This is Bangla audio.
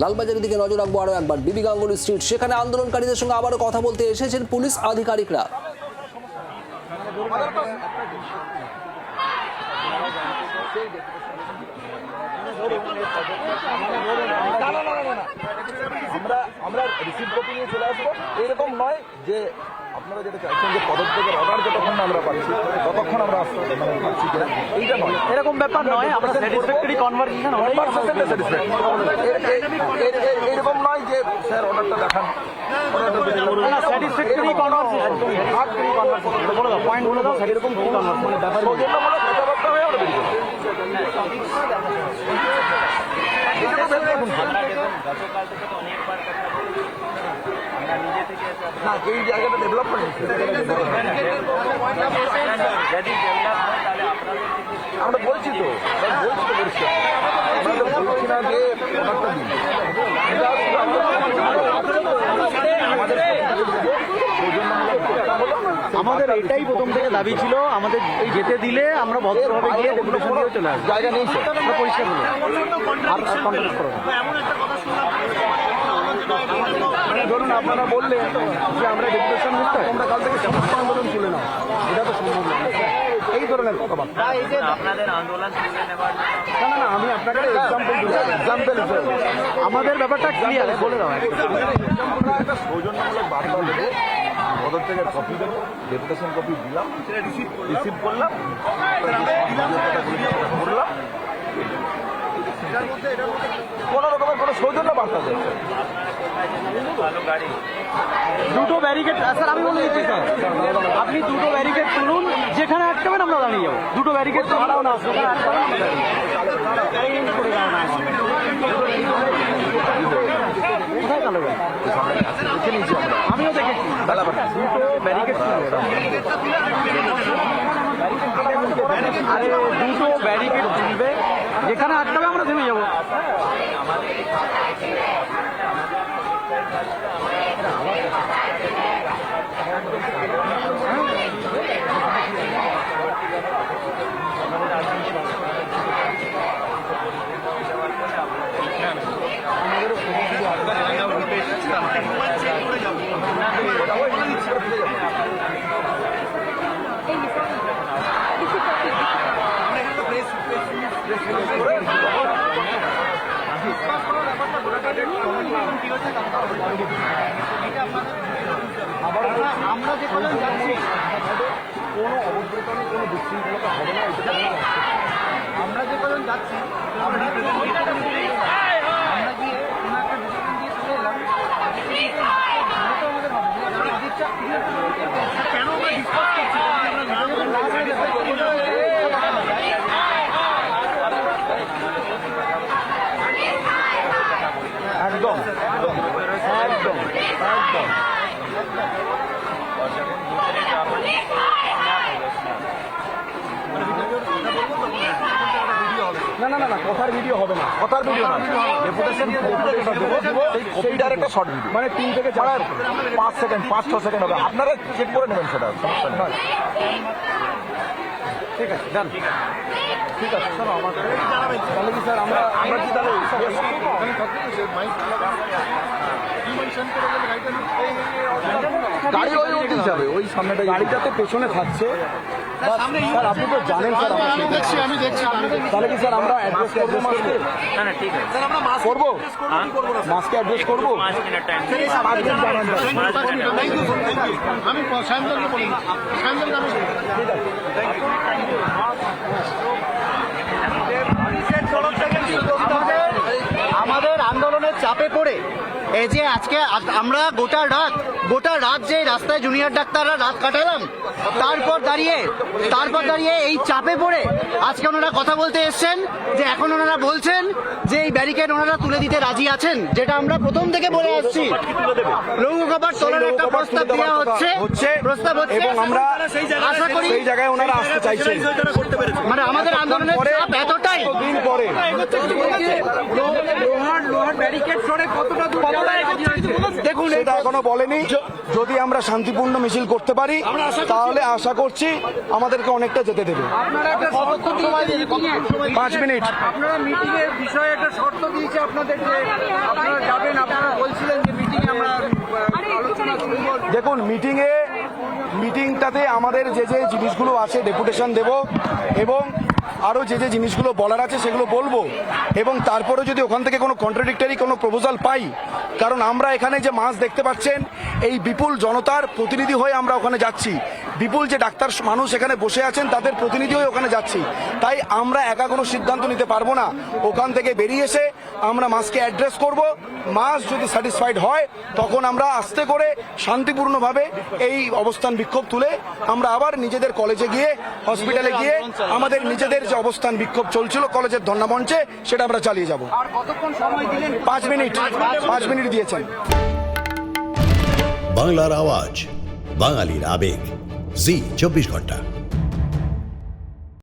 লালবাজারের দিকে নজর রাখবো আরও একবার, বিবি গাঙ্গুলি স্ট্রিট, সেখানে আন্দোলনকারীদের সঙ্গে আবারও কথা বলতে এসেছেন পুলিশ আধিকারিকরা। আমরা রিসিভ কপি নিয়ে চলে আসবো, এরকম নয় যে আপনারা যেটা চাইছেন যে পদত্যাগের অর্ডার যতক্ষণ আমরা পাচ্ছি ততক্ষণ আমরা পাচ্ছি কিনা, এইটা নয়, এরকম ব্যাপার নয়। আমরা স্যাটিসফ্যাক্টরি কনভারসেশন এরকম নয় যে স্যার অর্ডারটা দেখান, স্যাটিসফ্যাক্টরি কনভারসেশন বলে দাও, পয়েন্ট বলে দাও, এরকম সৌজন্যমূলক কথাবার্তা হয়ে আমরা বেরিয়ে না, এই জায়গাটা ডেভেলপমেন্ট আমরা বলছি তো পরিষ্কার, আমরা বলছি না যে ব্যাপারটা দিন। আমাদের এটাই প্রথম থেকে দাবি ছিল, আমাদের যেতে দিলে আমরা ভদ্রভাবে গিয়ে ডেপুটেশন দিয়ে চলে আসবো। জায়গা নেই স্যার, আমরা পরিষ্কার বলি আর কন্ট্যাক্ট করো। ধরুন আপনারা বললেন যে আমরা ডেপুটেশন দিতে আমরা কাল থেকে সমস্ত আন্দোলন তুলে নাও, এটা তো সম্ভব না, এই ধরনের কথাবার্তা। আপনাদের আন্দোলন তুলে নেওয়ার না, আমি আপনাকে এক্সাম্পল আমাদের ব্যাপারটা ক্লিয়ার বলে দাও। একটা সৌজন্যমূলক বার্তা দেবো, পদত্যাগের কপি দেবো, ডেপুটেশন কপি দিলাম, রিসিভ করলাম, করলাম, কোনো রকমের কোনো সৌজন্য বার্তা দেবো। দুটো ব্যারিকেড স্যার আমি বলে দিচ্ছি স্যার, আপনি দুটো ব্যারিকেড তুলুন, যেখানে আটকাবেন আমরা দাঁড়িয়ে যাবো। দুটো ব্যারিকেড দাঁড়াও না, সেখানে আটকাবেন আমিও দেখেছি দুটো ব্যারিকেড আরে দুটো ব্যারিকেড তুলবে, যেখানে আটকাবে আমরা থেমে যাবো। আমরা যে কজন যাচ্ছি কোনো অবব্রতনে কোনো বিশৃঙ্খলতা হবে না, আমরা যে কজন যাচ্ছি আমরা গিয়ে ওনাকে ডিসিশন দিয়ে চলে এলাম, আমাদের হবে কেন আমরা ডিসকাস করছি একদম একদম একদম না, কথার ভিডিও হবে না, কথার ভিডিও না, ডেপুটেশন সেইটার একটা শর্ট ভিডিও, মানে 3 থেকে 5 সেকেন্ড 5-6 সেকেন্ড হবে, আপনারা চেক করে নেবেন সেটা। ঠিক আছে, ডান, ঠিক আছে স্যার, আমার তাহলে কি স্যার আমরা কি তাহলে গাড়ি ওই উঠে যাবে, ওই সামনেটা গাড়িটাতে পেছনে থাকছে স্যার, আপনি তো জানেন স্যার, আমি দেখছি তাহলে কি স্যার আমরা অ্যাড্রেস করবো মাস্কে? না ঠিক আছে স্যার আমরা মাস্ক করবো, মাস্কে অ্যাড্রেস করবো, 5 মিনিট টাইম আমি সায়নদলকে বলি, সায়নদলকে আমি ঠিক আছে। আমাদের আন্দোলনের চাপে পড়ে এই যে আজকে আমরা গোটা রাত যে রাস্তায় জুনিয়র ডাক্তাররা রাত কাটালাম, তারপর দাঁড়িয়ে এই চাপে পড়ে আজকে ওনারা কথা বলতে এসছেন যে এখন ওনারা বলছেন যে এই ব্যারিকেড ওনারা তুলে দিতে রাজি আছেন, যেটা আমরা প্রথম থেকে বলে আসছি। লৌহ কপাট তোলার একটা প্রস্তাব দেওয়া হচ্ছে এবং আমরা আশা করি সেই জায়গায় ওনারা আসতে চাইছেন, মানে আমাদের আন্দোলনের চাপ এতটাই দিন পরে লোহার ব্যারিকেড সরে কতটা দূর দেখুন, এটা এখনো বলেনি। যদি আমরা শান্তিপূর্ণ মিছিল করতে পারি তাহলে আশা করছি আমাদেরকে অনেকটা যেতে দেবে। 5 মিনিট আপনারা মিটিং এর বিষয়ে একটা শর্ত দিয়েছে আপনাদের, যে আপনারা দেখুন মিটিংটাতে আমাদের যে যে জিনিসগুলো আছে ডেপুটেশন দেব এবং আরও যে যে জিনিসগুলো বলার আছে সেগুলো বলবো এবং তারপরে যদি ওখান থেকে কোনো কন্ট্রাডিক্টরি কোনো প্রপোজাল পাই, কারণ আমরা এখানে যে মাস দেখতে পাচ্ছেন এই বিপুল জনতার প্রতিনিধি হয়ে আমরা ওখানে যাচ্ছি, বিপুল যে ডাক্তার মানুষ এখানে বসে আছেন তাদের প্রতিনিধি হয়ে ওখানে যাচ্ছি, তাই আমরা একা কোনো সিদ্ধান্ত নিতে পারবো না। ওখান থেকে বেরিয়ে এসে আমরা মাসকে অ্যাড্রেস করব, মাস যদি স্যাটিসফাইড হয় তখন আমরা আস্তে করে শান্তিপূর্ণভাবে এই অবস্থান বিক্ষোভ তুলে আমরা আবার নিজেদের কলেজে গিয়ে হসপিটালে গিয়ে আমাদের নিজেদের যে অবস্থান বিক্ষোভ চলছিল কলেজের ধর্ণা মঞ্চে সেটা আমরা চালিয়ে যাব। 5 মিনিট দিয়েছেন। বাংলার আওয়াজ, বাঙালির আবেগ, জি 24 ঘন্টা।